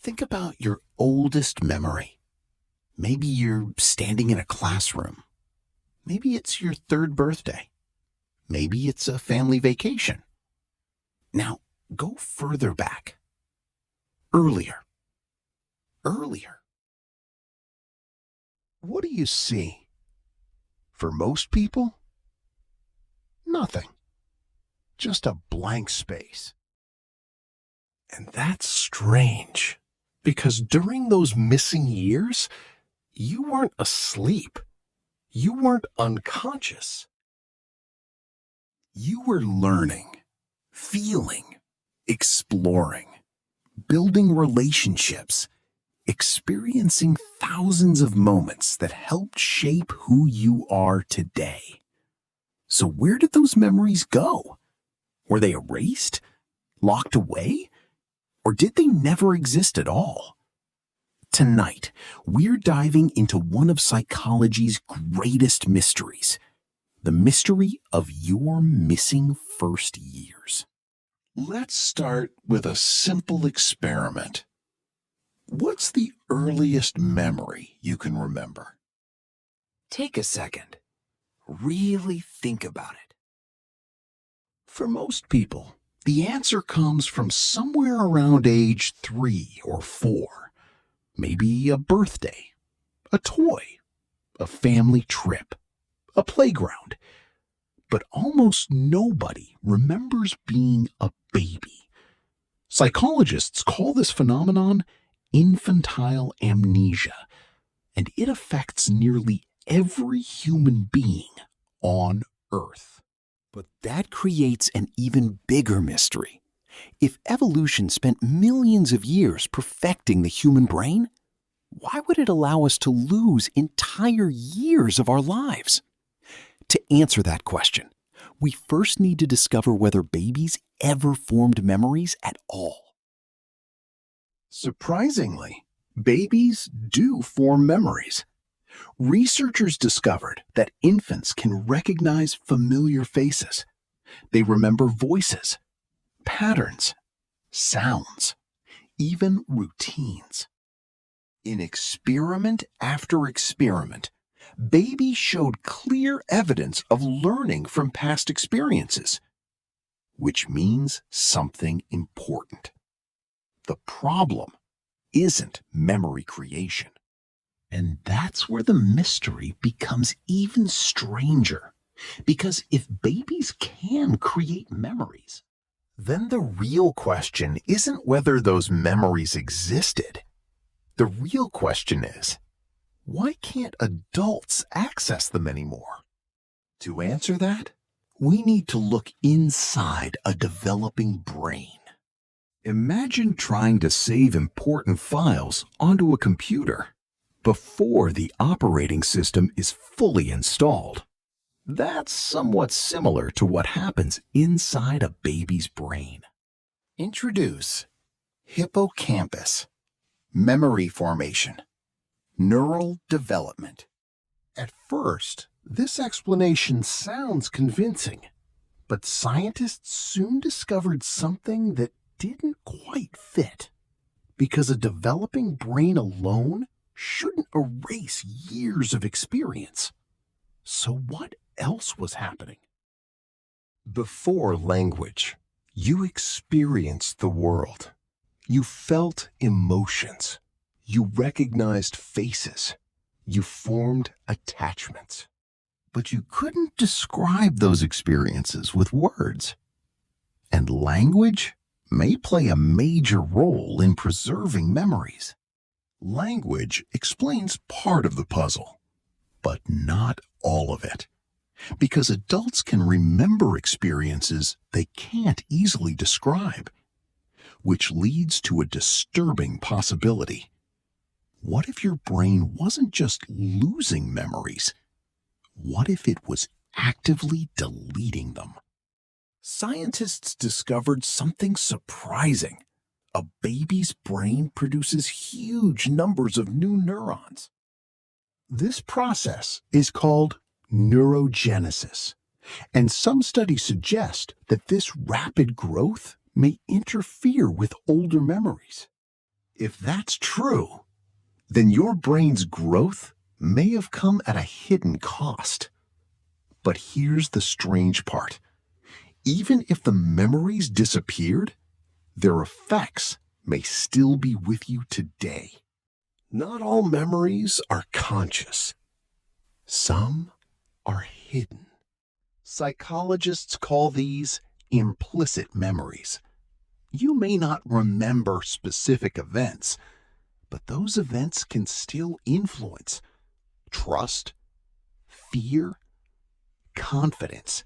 Think about your oldest memory. Maybe you're standing in a classroom. Maybe it's your third birthday. Maybe it's a family vacation. Now, go further back. Earlier. What do you see? For most people, nothing. Just a blank space. And that's strange, because during those missing years, you weren't asleep. You weren't unconscious. You were learning, feeling, exploring, building relationships, experiencing thousands of moments that helped shape who you are today. So where did those memories go? Were they erased? Locked away? Or did they never exist at all? Tonight, we're diving into one of psychology's greatest mysteries, the mystery of your missing first years. Let's start with a simple experiment. What's the earliest memory you can remember? Take a second. Really think about it. For most people, the answer comes from somewhere around age 3 or 4. Maybe a birthday, a toy, a family trip, a playground. But almost nobody remembers being a baby. Psychologists call this phenomenon infantile amnesia, and it affects nearly every human being on Earth. But that creates an even bigger mystery. If evolution spent millions of years perfecting the human brain, why would it allow us to lose entire years of our lives? To answer that question, we first need to discover whether babies ever formed memories at all. Surprisingly, babies do form memories. Researchers discovered that infants can recognize familiar faces. They remember voices, patterns, sounds, even routines. In experiment after experiment, babies showed clear evidence of learning from past experiences, which means something important. The problem isn't memory creation. And that's where the mystery becomes even stranger. Because if babies can create memories, then the real question isn't whether those memories existed. The real question is, why can't adults access them anymore? To answer that, we need to look inside a developing brain. Imagine trying to save important files onto a computer before the operating system is fully installed. That's somewhat similar to what happens inside a baby's brain. Introduce hippocampus, memory formation, neural development. At first, this explanation sounds convincing, but scientists soon discovered something that didn't quite fit, because a developing brain alone shouldn't erase years of experience. So what else was happening? Before language, you experienced the world. You felt emotions. You recognized faces. You formed attachments. But you couldn't describe those experiences with words. And language may play a major role in preserving memories. Language explains part of the puzzle, but not all of it. Because adults can remember experiences they can't easily describe, which leads to a disturbing possibility. What if your brain wasn't just losing memories? What if it was actively deleting them? Scientists discovered something surprising. A baby's brain produces huge numbers of new neurons. This process is called neurogenesis, and some studies suggest that this rapid growth may interfere with older memories. If that's true, then your brain's growth may have come at a hidden cost. But here's the strange part. Even if the memories disappeared, their effects may still be with you today. Not all memories are conscious. Some are hidden. Psychologists call these implicit memories. You may not remember specific events, but those events can still influence trust, fear, confidence,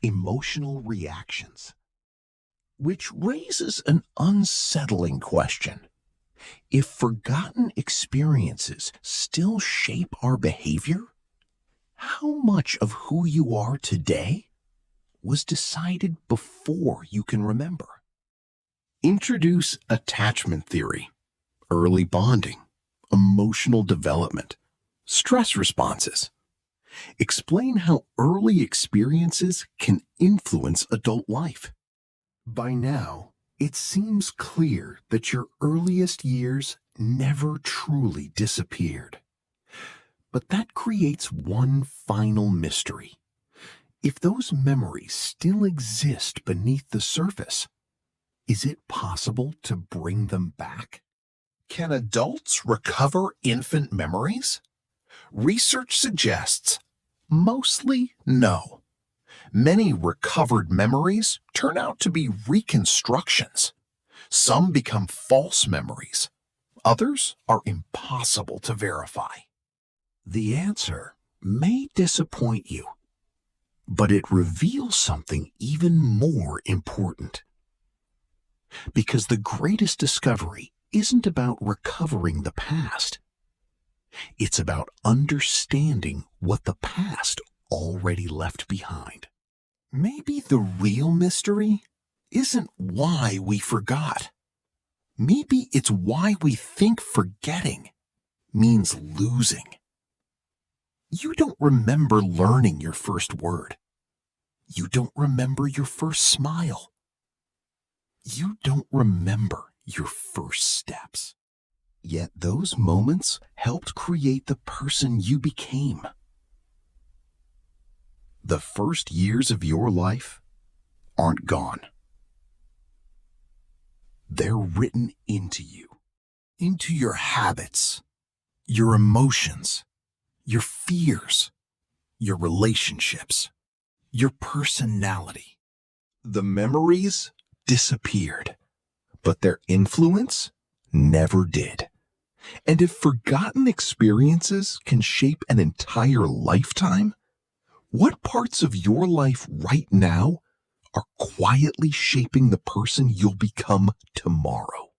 emotional reactions. Which raises an unsettling question. If forgotten experiences still shape our behavior, how much of who you are today was decided before you can remember? Introduce attachment theory, early bonding, emotional development, stress responses. Explain how early experiences can influence adult life. By now, it seems clear that your earliest years never truly disappeared. But that creates one final mystery. If those memories still exist beneath the surface, is it possible to bring them back? Can adults recover infant memories? Research suggests mostly no. Many recovered memories turn out to be reconstructions. Some become false memories. Others are impossible to verify. The answer may disappoint you, but it reveals something even more important. Because the greatest discovery isn't about recovering the past. It's about understanding what the past already left behind. Maybe the real mystery isn't why we forgot. Maybe it's why we think forgetting means losing. You don't remember learning your first word. You don't remember your first smile. You don't remember your first steps. Yet those moments helped create the person you became. The first years of your life aren't gone. They're written into you, into your habits, your emotions, your fears, your relationships, your personality. The memories disappeared, but their influence never did. And if forgotten experiences can shape an entire lifetime, what parts of your life right now are quietly shaping the person you'll become tomorrow?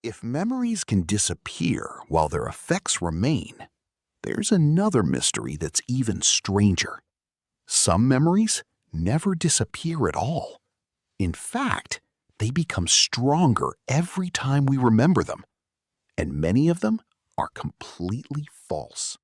If memories can disappear while their effects remain, there's another mystery that's even stranger. Some memories never disappear at all. In fact, they become stronger every time we remember them, and many of them are completely false.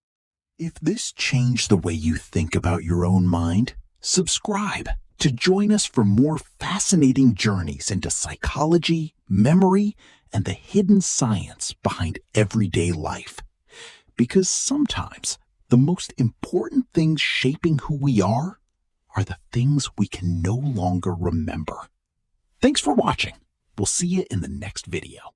If this changed the way you think about your own mind, subscribe to join us for more fascinating journeys into psychology, memory, and the hidden science behind everyday life. Because sometimes the most important things shaping who we are the things we can no longer remember. Thanks for watching. We'll see you in the next video.